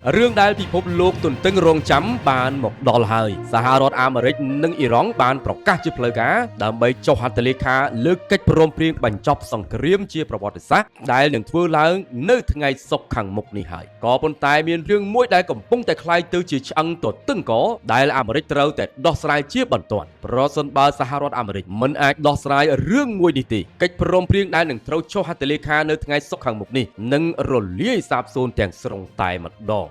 រឿងដែលពិភពលោកទន្ទឹងរង់ចាំបានមកដល់ហើយសហរដ្ឋអាមេរិកនិងអ៊ីរ៉ង់បានប្រកាសជាផ្លូវការដើម្បីចុះហត្ថលេខាលើកិច្ចព្រមព្រៀងបញ្ចប់សង្គ្រាមជាប្រវត្តិសាស្ត្រដែលនឹងធ្វើឡើងនៅថ្ងៃសុក្រខាងមុខនេះហើយក៏ប៉ុន្តែមានរឿងមួយដែលកំពុងតែคล้ายទៅជាឆ្អឹងទទឹងកដែលអាមេរិកត្រូវតែដោះស្រាយជាបន្ទាន់ប្រសិនបើសហរដ្ឋអាមេរិកមិនអាចដោះស្រាយរឿងមួយនេះទេកិច្ចព្រមព្រៀងដែលនឹងត្រូវចុះហត្ថលេខានៅថ្ងៃសុក្រខាងមុខនេះនឹងរលាយសាបសូន្យទាំងស្រុងតែម្ដង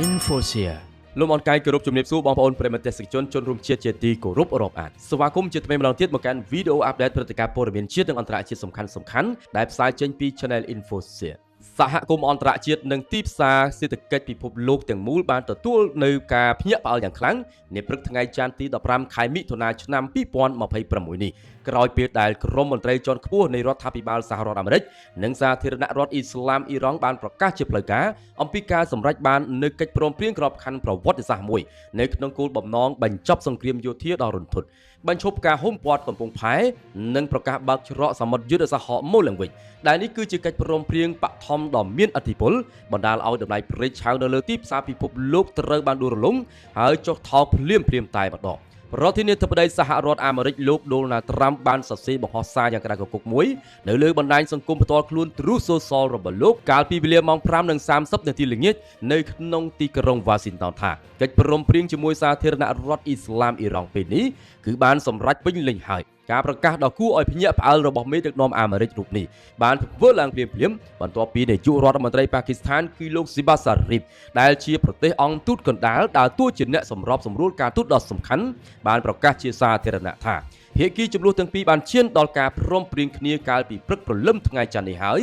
Infosia លោកអនកាយគោរពជំរាបសួរបងប្អូនប្រិយមិត្តទេសនិកជនជនរួមជាតិជាទីគោរពរាប់អានស្វាគមន៍ជាថ្មីម្ដងទៀតមកកាន់វីដេអូអាប់ដេតព្រឹត្តិការណ៍ព័ត៌មានជាតិនិងអន្តរជាតិសំខាន់ៗដែលផ្សាយចេញពី Channel Infosia សហគមន៍អន្តរជាតិនិងទីផ្សារសេដ្ឋកិច្ចពិភពលោកទាំងមូលបានទទួលនៅការភ្ញាក់ផ្អើលយ៉ាងខ្លាំងនាព្រឹកថ្ងៃច័ន្ទទី15ខែមិថុនាឆ្នាំ2026នេះក្រោយពេលដែលក្រុមមន្ត្រីជាន់ខ្ពស់នៃរដ្ឋាភិបាលសហរដ្ឋអាមេរិកនិងសាធារណរដ្ឋអ៊ីស្លាមអ៊ីរ៉ង់បានប្រកាសជាផ្លូវការអំពីការសម្រេចបាននូវកិច្ចព្រមព្រៀងក្របខ័ណ្ឌប្រវត្តិសាស្ត្រមួយនៅក្នុងគោលបំណងបញ្ចប់សង្គ្រាមយោធាដ៏រន្ធត់បញ្ឈប់ការហុំព័ទ្ធកំពង់ផែនិងប្រកាសបើកច្រកសមុទ្រយុទ្ធសាស្ត្រហកមូលឡើងវិញដែលនេះគឺជាកិច្ចព្រមព្រៀងបឋមដ៏មានឥទ្ធិពលបណ្ដាលឲ្យតម្លៃប្រេងឆៅនៅលើទីផ្សារពិភពលោកត្រូវបានដួលរលំហើយចុះថោកភ្លាមតែម្ដងរដ្ឋធានីធិបតីសហរដ្ឋអាមេរិកលោកដូណាល់ត្រាំបានសរសេរបង្ហោះសារយ៉ាងក្តៅគគុកមួយនៅលើបណ្ដាញសង្គមផ្ទាល់ខ្លួន Truth Social របស់លោកកាលពីវេលាម៉ោង 5:30 នាទីល្ងាចនៅក្នុងទីក្រុង Washington ថាកិច្ចព្រមព្រៀងជាមួយសាធារណរដ្ឋអ៊ីស្លាមអ៊ីរ៉ង់ពេលនេះគឺបានសម្រេចពេញលេញហើយការប្រកាសដ៏គួរឲ្យភ្ញាក់ផ្អើលរបស់មេដឹកនាំអាមេរិករូបនេះបានធ្វើឡើងភ្លាមបន្ទាប់ពីនាយករដ្ឋមន្ត្រីប៉ាគីស្ថានគឺលោកស៊ីបាសារីបដែលជាប្រទេសអង្គទូតកណ្ដាលដើរតួជាអ្នកសម្របសម្រួលការទូតដ៏សំខាន់បានប្រកាសជាសាធារណៈថាភាគីចំនួនទាំងពីរបានឈានដល់ការព្រមព្រៀងគ្នាកាលពីព្រឹកព្រលឹមថ្ងៃច័ន្ទនេះហើ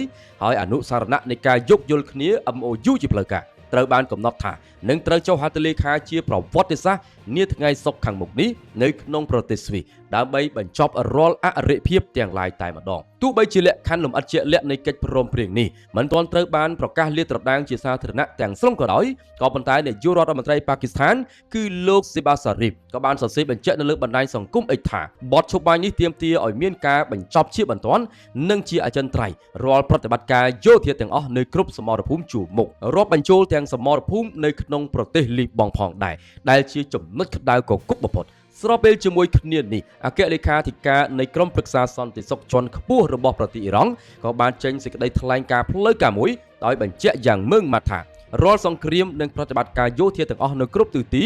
យអនុសារណៈនៃការយោគយល់គ្នា MOU ជាផ្លូវការត្រូវបានកំណត់ថានឹងត្រូវចុះហត្ថលេខាជាប្រវត្តិសាស្ត្រនាថ្ងៃសុក្រខាងមុខនេះនៅក្នុងប្រទេសស្វីសដើម្បីបញ្ចប់រាល់អរិភាពទាំងឡាយតែម្ដងទោះបីជាលក្ខខណ្ឌលម្អិតជាក់លាក់នៃកិច្ចព្រមព្រៀងនេះមិនទាន់ត្រូវបានប្រកាសលាតត្រដាងជាសាធារណៈទាំងស្រុងក៏ដោយក៏ប៉ុន្តែនាយករដ្ឋមន្ត្រីប៉ាគីស្ថានគឺលោកស៊ីបាសារីបក៏បានសរសេរបញ្ជាក់នៅលើបណ្ដាញសង្គម X ថាបទឈប់បាយនេះទាមទារឲ្យមានការបញ្ចប់ជាបន្ទាន់និងជាអចិន្ត្រៃយ៍រាល់ប្រតិបត្តិការយោធាទាំងអស់នៅគ្រប់សមរភូមិជួរមុខរាប់បញ្ចូលទាំងសមរភូមិនៅក្នុងប្រទេសលីបង់ផងដែរដែលជាចំណុចក្តៅគគុកបំផុតស្របពេលជាមួយគ្នានេះអគ្គលេខាធិការនៃក្រមប្រឹក្សាសន្តិសុខជាន់ខ្ពស់របស់ប្រទេសអ៊ីរ៉ង់ក៏បានចេញសេចក្តីថ្លែងការណ៍ផ្លូវការមួយដោយបញ្ជាក់យ៉ាងម៉ឺងម៉ាត់ថារាល់សង្គ្រាមនិងប្រតិបត្តិការយោធាទាំងអស់នៅគ្រប់ទិសទី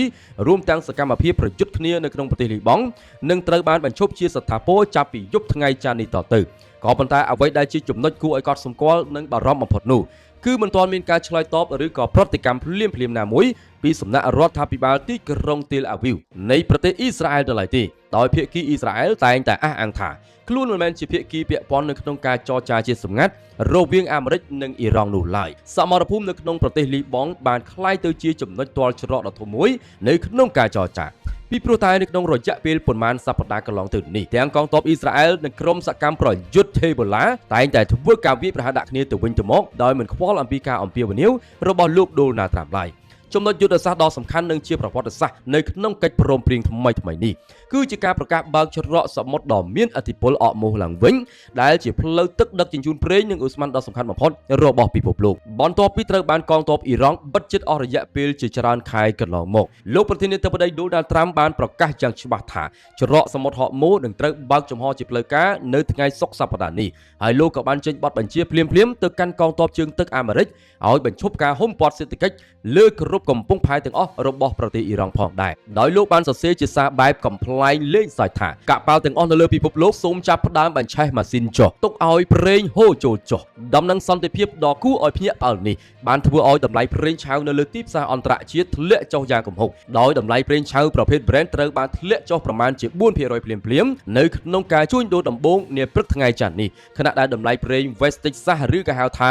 រួមទាំងសកម្មភាពប្រយុទ្ធគ្នានៅក្នុងប្រទេសលីបង់នឹងត្រូវបានបញ្ឈប់ជាស្ថាពរចាប់ពីយប់ថ្ងៃច័ន្ទនេះតទៅក៏ប៉ុន្តែអ្វីដែលជាចំណុចគួរឲ្យកត់សម្គាល់និងបារម្ភបំផុតនោះគឺមិនទាន់មានការឆ្លើយតបឬក៏ប្រតិកម្មភ្លាមណាមួយពីសំណាក់រដ្ឋាភិបាលទីក្រុងទេលអាវីវនៃប្រទេសអ៊ីស្រាអែលដល់ទេដោយភាគីអ៊ីស្រាអែលតែងតែអះអាងថាខ្លួនមិនមែនជាភាគីពាក់ព័ន្ធនៅក្នុងការចរចាជាសម្ងាត់រវាងអាមេរិកនិងអ៊ីរ៉ង់នោះឡើយសមរភូមិនៅក្នុងប្រទេសលីបង់បានคล้ายទៅជាចំណុចទាល់ច្រកដ៏ធំមួយនៅក្នុងការចរចាពីព្រោះតែនៅក្នុងរយៈពេលប៉ុន្មានសប្តាហ៍កន្លងទៅនេះទាំងកងទ័ពអ៊ីស្រាអែលនិងក្រុមសកម្មប្រយុទ្ធហេបូឡាតែងតែធ្វើការវាយប្រហារដាក់គ្នាទៅវិញទៅមកដោយមិនខ្វល់អំពីការអំពាវនាវរបស់លោកដូណាល់ត្រាំឡើយចំណុចយុទ្ធសាស្ត្រដ៏សំខាន់និងជាប្រវត្តិសាស្ត្រនៅក្នុងកិច្ចព្រមព្រៀងថ្មីនេះគឺជាការប្រកាសបើកច្រកសមុទ្រដ៏មានឥទ្ធិពលអកមោះឡើងវិញដែលជាផ្លូវទឹកដឹកជញ្ជូនប្រេងនិងឧស្ម័នដ៏សំខាន់បំផុតរបស់ពិភពលោកបន្ទាប់ពីត្រូវបានកងទ័ពអ៊ីរ៉ង់បិទជិតអស់រយៈពេលជាច្រើនខែកន្លងមកលោកប្រធានាធិបតីដូណាល់ត្រាំបានប្រកាសយ៉ាងច្បាស់ថាច្រកសមុទ្រហកមោះនឹងត្រូវបើកចំហជាផ្លូវការនៅថ្ងៃសុក្រសប្តាហ៍នេះហើយលោកក៏បានចេញបទបញ្ជាភ្លាមទៅកាន់កងទ័ពជើងទឹកអាមេរិកឲ្យបញ្ឈប់ការហុំព័ទ្ធសេដ្ឋកិច្ចលើគ្រប់កំពង់ផែទាំងអស់របស់ប្រទេសអ៊ីរ៉ង់ផងដែរដោយលោកបានសរសេរជាសារបែបកំ pl លែងលេងសើចថាកប៉ាល់ទាំងអស់នៅលើពិភពលោកសូមចាប់ផ្ដើមបញ្ឆេះម៉ាស៊ីនចុះទុកឲ្យប្រេងហូរចូលចុះដំណឹងសន្តិភាពដ៏គួរឲ្យភ្ញាក់ផ្អើលនេះបានធ្វើឲ្យតម្លៃប្រេងឆៅនៅលើទីផ្សារអន្តរជាតិធ្លាក់ចុះយ៉ាងគំហុកដោយតម្លៃប្រេងឆៅប្រភេទ Brent ត្រូវបានធ្លាក់ចុះប្រមាណជា 4% ភ្លាមនៅក្នុងការជួញដូរដំបូងនាព្រឹកថ្ងៃច័ន្ទនេះខណៈដែលតម្លៃប្រេង West Texas ឬក៏ហៅថា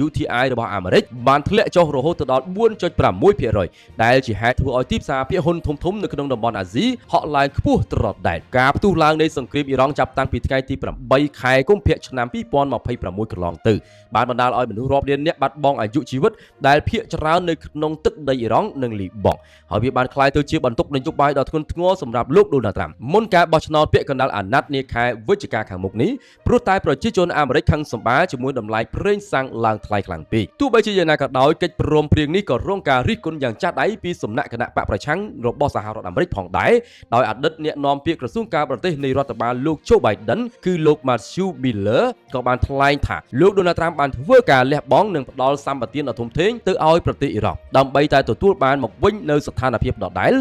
WTI របស់អាមេរិកបានធ្លាក់ចុះរហូតទៅដល់ 4.6% 1% ដែលជាហេតុធ្វើឲ្យទីផ្សារភាគហ៊ុនធំៗនៅក្នុងតំបន់អាស៊ីហក់ឡើងខ្ពស់ត្រឡប់ដែរការផ្ទុះឡើងនៃសង្គ្រាមអ៊ីរ៉ង់ចាប់តាំងពីថ្ងៃទី8ខែកុម្ភៈឆ្នាំ2026កន្លងទៅបានបណ្ដាលឲ្យមនុស្សរាប់លាននាក់បាត់បង់អាយុជីវិតដែលភាគច្រើននៅក្នុងទឹកដីអ៊ីរ៉ង់និងលីបង់ហើយវាបានក្លាយទៅជាបន្ទុកនយោបាយដ៏ធ្ងន់ធ្ងរសម្រាប់លោកដូណាល់ត្រាំមុនការបោះឆ្នោតពាក់កណ្ដាលអាណត្តិនាខែវិច្ឆិកាខាងមុខនេះព្រោះតែប្រជាជនអាមេរិកខឹងសម្បាជាមួយតម្លៃប្រេងសាំងឡើងថ្លៃខ្លាំងពេកទោះបីជាយ៉ាងណាក៏ដោយកិច្ចព្រមព្រៀងនេះក៏រងការរិះគន់យ៉ាងចាស់ដៃពីសំណាក់គណៈបកប្រឆាំងរបស់សហរដ្ឋអាមេរិកផងដែរដោយអតីតអ្នកនាំពាក្យក្រសួងការបរទេសនៃរដ្ឋបាលលោក Joe Biden គឺលោក Matthew Miller ក៏បានថ្លែងថាលោក Donald Trump បានធ្វើការលះបង់និងផ្ដល់សម្បត្តិដ៏ធំធេងទៅឲ្យប្រទេសអ៊ីរ៉ង់ដើម្បីតែទទួលបានមកវិញនៅស្ថានភាពដដែល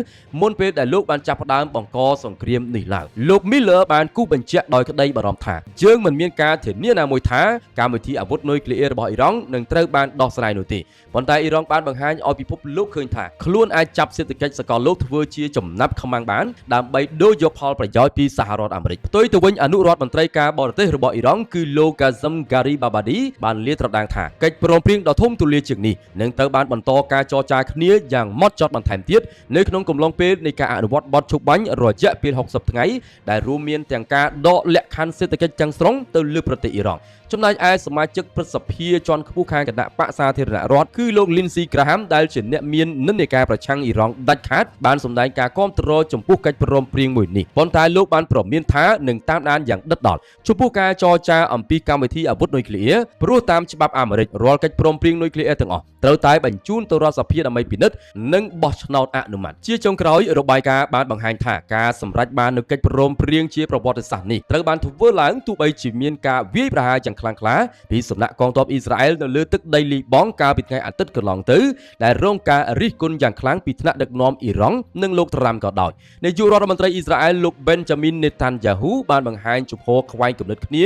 មុនពេលដែលលោកបានចាប់ផ្ដើមបង្កសង្គ្រាមនេះឡើងលោក Miller បានគូបញ្ជាក់ដោយក្តីបារម្ភថាយើងមិនមានការធានាណាមួយថាកម្មវិធីអាវុធនុយក្លេអ៊ែររបស់អ៊ីរ៉ង់នឹងត្រូវបានដោះស្រាយនោះទេប៉ុន្តែអ៊ីរ៉ង់បានបង្ហាញឲ្យពិភពលោកឃើញថាខ្លួនអាចចាប់សេដ្ឋកិច្ចសកលលោកធ្វើជាចំណាប់ខ្មាំងបានដើម្បីដូរយកផលប្រយោជន៍ពីសហរដ្ឋអាមេរិកផ្ទុយទៅវិញអនុរដ្ឋមន្ត្រីការបរទេសរបស់អ៊ីរ៉ង់គឺលោក Kazem Garibabadi បានលាតត្រដាងថាកិច្ចព្រមព្រៀងដ៏ធំទូលាយជាងនេះនឹងត្រូវបានបន្តការចរចាគ្នាយ៉ាងម៉ត់ចត់បន្ថែមទៀតនៅក្នុងកំឡុងពេលនៃការអនុវត្តបទឈប់បាញ់រយៈពេល60ថ្ងៃដែលរួមមានទាំងការដកលក្ខខណ្ឌសេដ្ឋកិច្ចទាំងស្រុងទៅលើប្រទេសអ៊ីរ៉ង់ចំណែកឯសមាជិកព្រឹទ្ធសភាជាន់ខ្ពស់ខាងគណៈបកសាធារណរដ្ឋគឺលោក Lindsey Graham ដែលជាអ្នកមាននិន្នាការប្រឆាំងអ៊ីរ៉ង់ដាច់ខាតបានសម្ដែងការគាំទ្រចំពោះកិច្ចព្រមព្រៀងមួយនេះប៉ុន្តែលោកបានប្រមានថានឹងតាមដានយ៉ាងដិតដល់ចំពោះការចរចាអំពីកម្មវិធីអាវុធនុយក្លេអ៊ែរព្រោះតាមច្បាប់អាមេរិករាល់កិច្ចព្រមព្រៀងនុយក្លេអ៊ែរទាំងអស់ត្រូវតែបញ្ជូនទៅរដ្ឋសភាដើម្បីពិនិត្យនិងបោះឆ្នោតអនុម័តជាចុងក្រោយរបាយការណ៍បានបង្ហាញថាការសម្រេចបាននូវកិច្ចព្រមព្រៀងជាប្រវត្តិសាស្ត្រនេះត្រូវបានធ្វើឡើងទោះបីជាមានការវាយប្រហារយ៉ាងខ្លាំងក្លាពីសំណាក់កងទ័ពអ៊ីស្រាអែលនៅលើទឹកដីលីបង់កាលពីថ្ងៃអាទិត្យកន្លងទៅដែលរងការរិះគន់យ៉ាងខ្លាំងពីថ្នាក់ដឹកនាំអ៊ីរ៉ង់និងលោកត្រាំក៏ដោយនាយករដ្ឋមន្ត្រីអ៊ីស្រាអែលលោក Benjamin Netanyahu បានបង្ហាញជំហរខ្វែងគំនិតគ្នា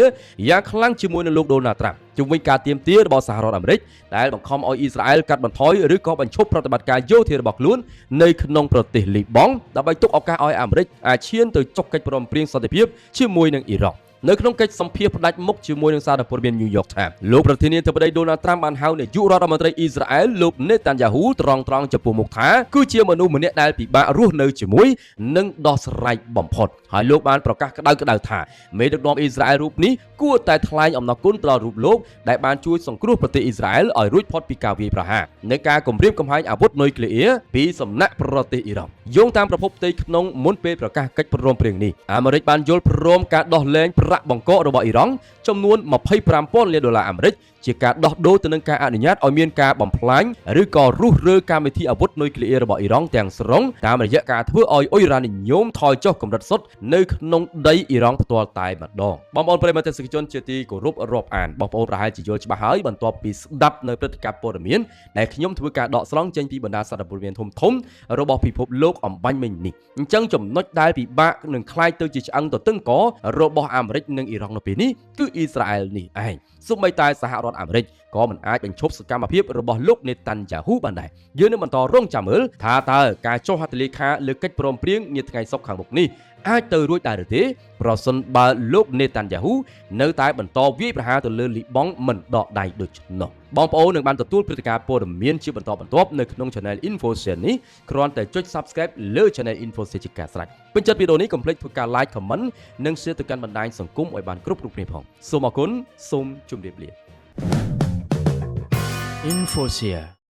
យ៉ាងខ្លាំងជាមួយនឹងលោក Donald Trump ជុំវិញការទាមទាររបស់សហរដ្ឋអាមេរិកដែលបង្ខំឲ្យអ៊ីស្រាអែលកាត់បន្ថយឬក៏បញ្ឈប់ប្រតិបត្តិការយោធារបស់ខ្លួននៅក្នុងប្រទេសលីបង់ដើម្បីទុកឱកាសឲ្យអាមេរិកអាចឈានទៅចុះកិច្ចព្រមព្រៀងសន្តិភាពជាមួយនឹងអ៊ីរ៉ង់នៅក្នុងកិច្ចសម្ភាសផ្ដាច់មុខជាមួយនឹងសារព័ត៌មាន New York Times លោកប្រធានាធិបតី Donald Trump បានហៅនាយករដ្ឋមន្ត្រីអ៊ីស្រាអែលលោក Netanyahu ត្រង់ចំពោះមុខថាគឺជាមនុស្សម្នាក់ដែលពិបាករស់នៅជាមួយនិងដោះស្រាយបំផុតហើយលោកបានប្រកាសក្តៅថាមេដឹកនាំអ៊ីស្រាអែលរូបនេះគួរតែថ្លែងអំណរគុណដល់រូបលោកដែលបានជួយសង្គ្រោះប្រទេសអ៊ីស្រាអែលឲ្យរួចផុតពីការវាយប្រហារនៃការគំរាមកំហែងអាវុធនុយក្លេអ៊ែរពីសំណាក់ប្រទេសអ៊ីរ៉ង់យោងតាមប្រភពផ្ទៃក្នុងមុនពេលប្រកាសកិច្ចព្រមព្រៀងនេះអាមេរិកបានយល់ព្រមការដោះលែងប្រាក់បង្កករបស់អ៊ីរ៉ង់ចំនួន$25,000 លានអាមេរិកជាការដោះដូរទៅនឹងការអនុញ្ញាតឲ្យមានការបំផ្លាញឬក៏រុះរើកម្មវិធីអាវុធនុយក្លេអ៊ែររបស់អ៊ីរ៉ង់ទាំងស្រុងតាមរយៈការធ្វើឲ្យអ៊ុយរ៉ានីញ៉ូមថយចុះកម្រិតសុទ្ធនៅក្នុងដីអ៊ីរ៉ង់ផ្ទាល់តែម្ដងបងប្អូនប្រិយមិត្តទេសនិកជនជាទីគោរពរាប់អានបងប្អូនប្រហែលជាយល់ច្បាស់ហើយបន្ទាប់ពីស្ដាប់នៅព្រឹត្តិការណ៍ព័ត៌មានដែលខ្ញុំធ្វើការដកស្រង់ចេញពីបណ្ដាសារព័ត៌មានធំរបស់ពិភពលោកអំបញ្ញមិញនេះអញ្ចឹងចំណុចដែលពិបាកនឹងคล้ายទៅជាឆ្អឹងទទឹងករបស់អាមេរិកនិងអ៊ីរ៉ង់នៅពេលនេះគឺអ៊ីស្រាអែលនេះឯងសូម្បីតែសហរដ្ឋអាមេរិកក៏មិនអាចបញ្ឈប់សកម្មភាពរបស់លោកនេតាន់យ៉ាហ៊ូបានដែរយើងនឹងបន្តរងចាំមើលថាតើការចុះហត្ថលេខាលើកិច្ចព្រមព្រៀងនាថ្ងៃសុក្រខាងមុខនេះអាចទៅរួចដែរឬទេប្រសិនបើលោកនេតាន់យ៉ាហ៊ូនៅតែបន្តវាយប្រហារទៅលើលីបង់មិនដកដៃដូច្នោះបងប្អូននឹងបានទទួលព្រឹត្តិការណ៍ព័ត៌មានជាបន្តបន្ទាប់នៅក្នុង Channel Infosian នេះគ្រាន់តែចុច Subscribe លើ Channel Infosian ជាការស្រេចពេញចិត្តវីដេអូនេះកុំភ្លេចធ្វើការ Like Comment និង Share ទៅកាន់បណ្ដាញសង្គមឲ្យបានគ្រប់គ្នាផងសូមអរគុណសូមជម្រាបលា Infosian